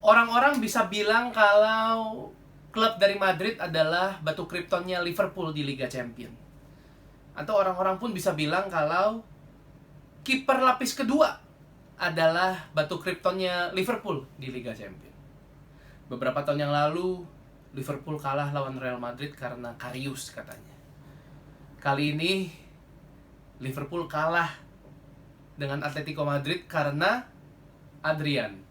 Orang-orang bisa bilang kalau klub dari Madrid adalah batu kriptonnya Liverpool di Liga Champions. Atau orang-orang pun bisa bilang kalau kiper lapis kedua adalah batu kriptonnya Liverpool di Liga Champions. Beberapa tahun yang lalu Liverpool kalah lawan Real Madrid karena Karius katanya. Kali ini Liverpool kalah dengan Atletico Madrid karena Adrian.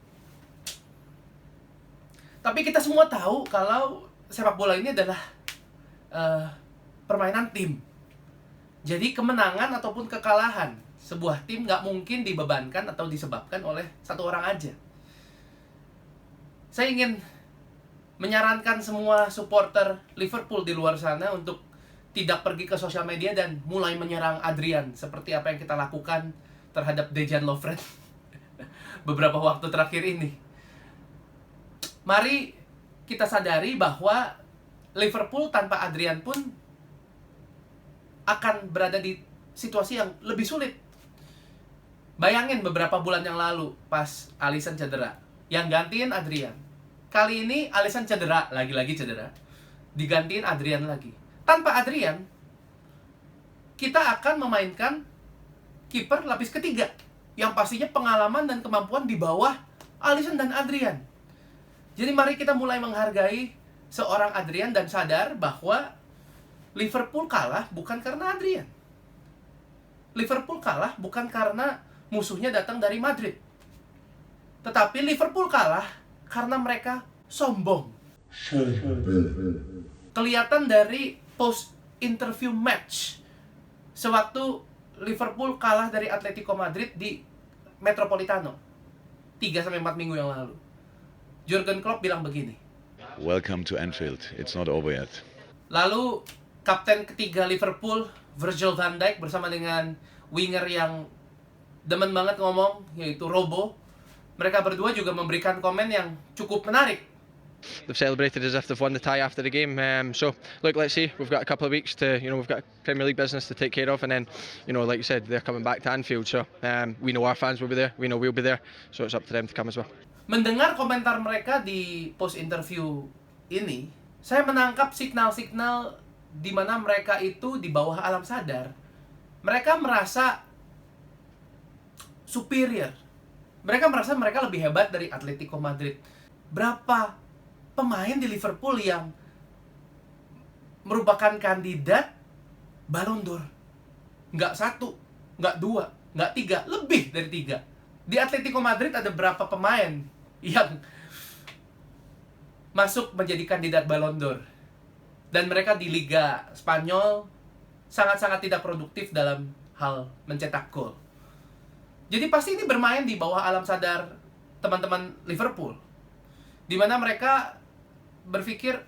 Tapi kita semua tahu kalau sepak bola ini adalah permainan tim. Jadi kemenangan ataupun kekalahan sebuah tim nggak mungkin dibebankan atau disebabkan oleh satu orang aja. Saya ingin menyarankan semua supporter Liverpool di luar sana untuk tidak pergi ke sosial media dan mulai menyerang Adrian seperti apa yang kita lakukan terhadap Dejan Lovren beberapa waktu terakhir ini. Mari kita sadari bahwa Liverpool tanpa Adrian pun akan berada di situasi yang lebih sulit. Bayangin beberapa bulan yang lalu pas Alisson cedera, yang gantiin Adrian. Kali ini Alisson cedera, lagi-lagi cedera, digantiin Adrian lagi. Tanpa Adrian, kita akan memainkan kiper lapis ketiga yang pastinya pengalaman dan kemampuan di bawah Alisson dan Adrian. Jadi mari kita mulai menghargai seorang Adrian dan sadar bahwa Liverpool kalah bukan karena Adrian. Liverpool kalah bukan karena musuhnya datang dari Madrid. Tetapi Liverpool kalah karena mereka sombong. Kelihatan dari post interview match sewaktu Liverpool kalah dari Atletico Madrid di Metropolitano 3-4 minggu yang lalu. Jurgen Klopp bilang begini. Welcome to Anfield. It's not over yet. Lalu kapten ketiga Liverpool, Virgil van Dijk bersama dengan winger yang demen banget ngomong, yaitu Robo. Mereka berdua juga memberikan komen yang cukup menarik. They've celebrated as if they've won the tie after the game. So look, let's see. We've got a couple of weeks to, we've got Premier League business to take care of, and then, like you said, they're coming back to Anfield. So we know our fans will be there. We know we'll be there. So it's up to them to come as well. Mendengar komentar mereka di post interview ini, saya menangkap signal-signal di mana mereka itu di bawah alam sadar. Mereka merasa superior. Mereka merasa mereka lebih hebat dari Atletico Madrid. Berapa pemain di Liverpool yang merupakan kandidat Ballon d'Or? Nggak satu, nggak dua, nggak tiga, lebih dari tiga. Di Atletico Madrid ada berapa pemain yang masuk menjadi kandidat Ballon d'Or? Dan mereka di Liga Spanyol sangat-sangat tidak produktif dalam hal mencetak gol. Jadi pasti ini bermain di bawah alam sadar teman-teman Liverpool, di mana mereka berpikir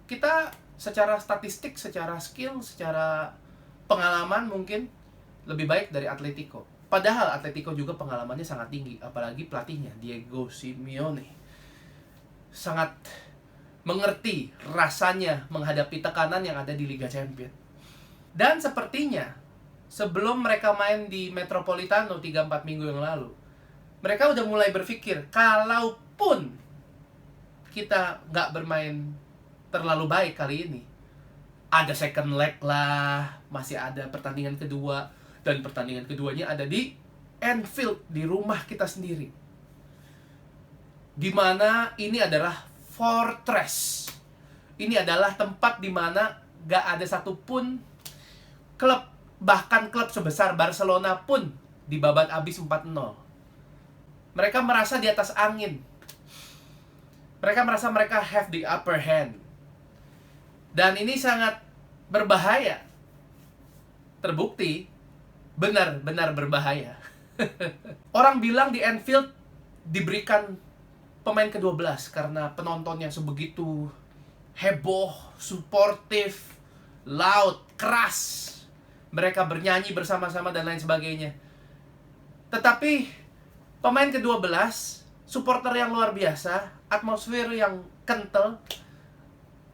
kita secara statistik, secara skill, secara pengalaman mungkin lebih baik dari Atletico. Padahal Atletico juga pengalamannya sangat tinggi, apalagi pelatihnya Diego Simeone sangat mengerti rasanya menghadapi tekanan yang ada di Liga Champions. Dan sepertinya sebelum mereka main di Metropolitano 3-4 minggu yang lalu, mereka udah mulai berpikir, kalaupun kita nggak bermain terlalu baik kali ini, ada second leg lah, masih ada pertandingan kedua, dan pertandingan keduanya ada di Anfield, di rumah kita sendiri, dimana ini adalah fortress. Ini adalah tempat dimana nggak ada satupun klub, bahkan klub sebesar Barcelona pun dibabat abis 4-0. Mereka merasa di atas angin. Mereka merasa mereka have the upper hand. Dan ini sangat berbahaya. Terbukti benar-benar berbahaya. Orang bilang di Anfield diberikan pemain ke-12 karena penontonnya sebegitu heboh, suportif, loud, keras. Mereka bernyanyi bersama-sama dan lain sebagainya. Tetapi pemain ke-12, supporter yang luar biasa, atmosfer yang kental,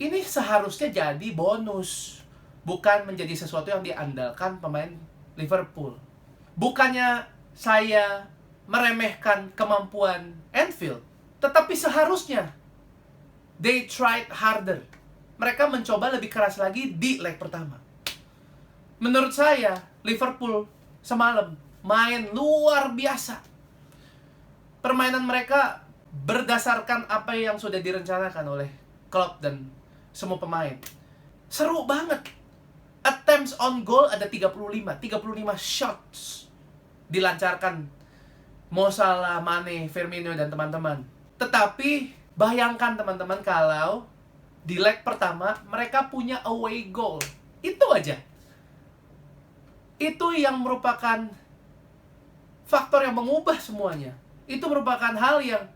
ini seharusnya jadi bonus, bukan menjadi sesuatu yang diandalkan pemain Liverpool. Bukannya saya meremehkan kemampuan Anfield, Tetapi seharusnya they tried harder. Mereka mencoba lebih keras lagi di leg pertama. Menurut saya, Liverpool semalam main luar biasa. Permainan mereka berdasarkan apa yang sudah direncanakan oleh Klopp dan semua pemain. Seru banget. Attempts on goal ada 35 shots dilancarkan Mo Salah, Mane, Firmino dan teman-teman. Tetapi bayangkan teman-teman kalau di leg pertama mereka punya away goal. Itu aja. Itu yang merupakan faktor yang mengubah semuanya. Itu merupakan hal yang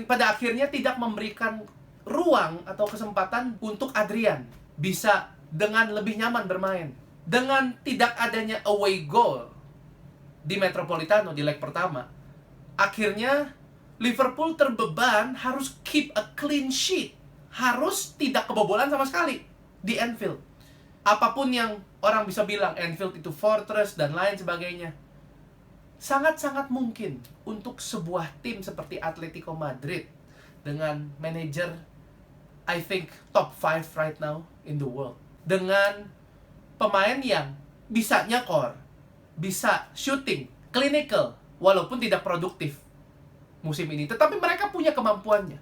pada akhirnya tidak memberikan ruang atau kesempatan untuk Adrian bisa dengan lebih nyaman bermain. Dengan tidak adanya away goal di Metropolitano di leg pertama, akhirnya Liverpool terbeban harus keep a clean sheet. Harus tidak kebobolan sama sekali di Anfield. Apapun yang orang bisa bilang Anfield itu fortress dan lain sebagainya, sangat-sangat mungkin untuk sebuah tim seperti Atletico Madrid dengan manajer I think top 5 right now in the world, dengan pemain yang bisa nyekor, bisa shooting, clinical, walaupun tidak produktif musim ini, tetapi mereka punya kemampuannya.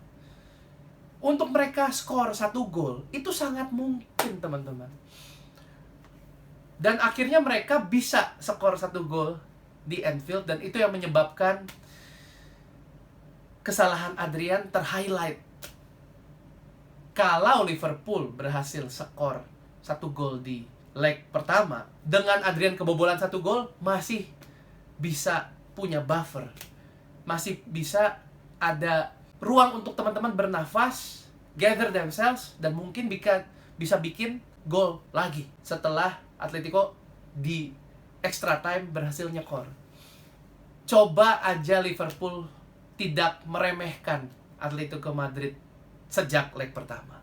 Untuk mereka skor 1 gol itu sangat mungkin, teman-teman. Dan akhirnya mereka bisa skor 1 gol di Anfield, dan itu yang menyebabkan kesalahan Adrian terhighlight. Kalau Liverpool berhasil skor 1 gol di leg pertama, dengan Adrian kebobolan 1 gol, masih bisa punya buffer. Masih bisa ada ruang untuk teman-teman bernafas, gather themselves, dan mungkin bisa bikin gol lagi setelah Atletico di extra time berhasil nyekor. Coba aja Liverpool tidak meremehkan Atletico Madrid sejak leg pertama.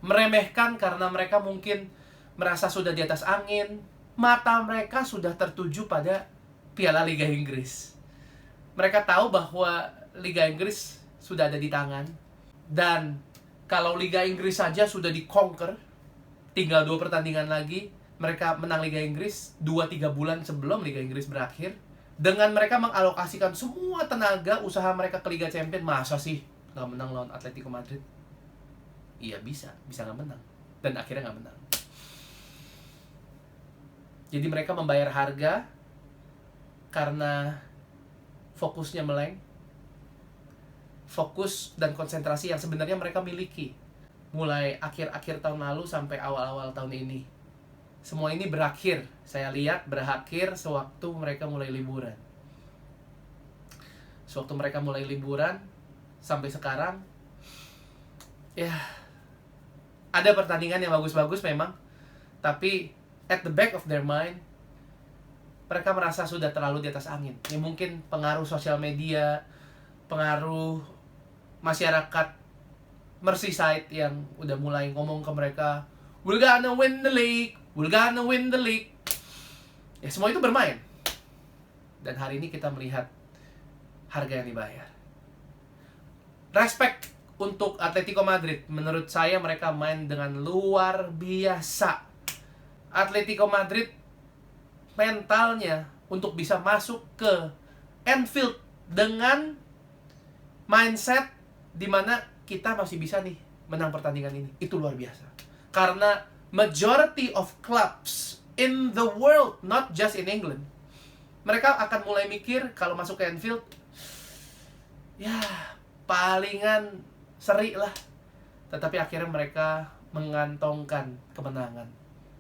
Meremehkan karena mereka mungkin merasa sudah di atas angin, mata mereka sudah tertuju pada Piala Liga Inggris. Mereka tahu bahwa Liga Inggris sudah ada di tangan, dan kalau Liga Inggris saja sudah di-conquer, tinggal 2 pertandingan lagi mereka menang Liga Inggris 2-3 bulan sebelum Liga Inggris berakhir. Dengan mereka mengalokasikan semua tenaga usaha mereka ke Liga Champions, masa sih nggak menang lawan Atletico Madrid? Iya, bisa nggak menang, dan akhirnya nggak menang. Jadi mereka membayar harga karena fokusnya meleng, fokus dan konsentrasi yang sebenarnya mereka miliki mulai akhir-akhir tahun lalu sampai awal-awal tahun ini. Semua ini berakhir, saya lihat berakhir sewaktu mereka mulai liburan. Sewaktu mereka mulai liburan sampai sekarang, ya ada pertandingan yang bagus-bagus memang, tapi at the back of their mind mereka merasa sudah terlalu di atas angin. Ya mungkin pengaruh sosial media, pengaruh masyarakat Merseyside yang udah mulai ngomong ke mereka, "We're gonna win the league, we're gonna win the league." Ya semua itu bermain. Dan hari ini kita melihat harga yang dibayar. Respect untuk Atletico Madrid. Menurut saya mereka main dengan luar biasa. Atletico Madrid mentalnya untuk bisa masuk ke Anfield dengan mindset dimana kita masih bisa nih menang pertandingan ini, itu luar biasa. Karena majority of clubs in the world, not just in England, mereka akan mulai mikir kalau masuk ke Anfield, ya palingan seri lah. Tetapi akhirnya mereka mengantongkan kemenangan.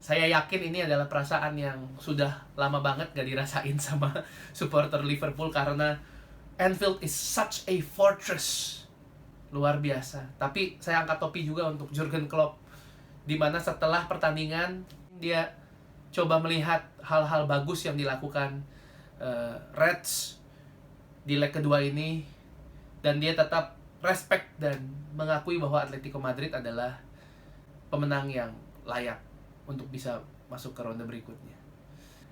Saya yakin ini adalah perasaan yang sudah lama banget gak dirasain sama supporter Liverpool, karena Anfield is such a fortress. Luar biasa. Tapi saya angkat topi juga untuk Jurgen Klopp, dimana setelah pertandingan dia coba melihat hal-hal bagus yang dilakukan Reds di leg kedua ini, dan dia tetap respect dan mengakui bahwa Atletico Madrid adalah pemenang yang layak untuk bisa masuk ke ronde berikutnya.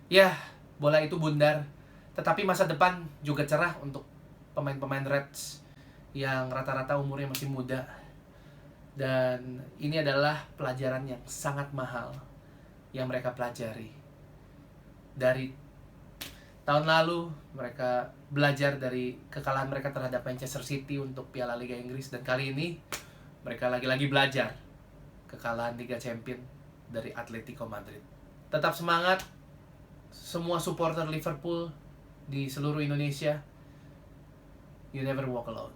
Ya, bola itu bundar, tetapi masa depan juga cerah untuk pemain-pemain Reds yang rata-rata umurnya masih muda. Dan ini adalah pelajaran yang sangat mahal yang mereka pelajari. Dari tahun lalu mereka belajar dari kekalahan mereka terhadap Manchester City untuk Piala Liga Inggris, dan kali ini mereka lagi-lagi belajar kekalahan Liga Champions dari Atletico Madrid. Tetap semangat semua supporter Liverpool di seluruh Indonesia. You never walk alone.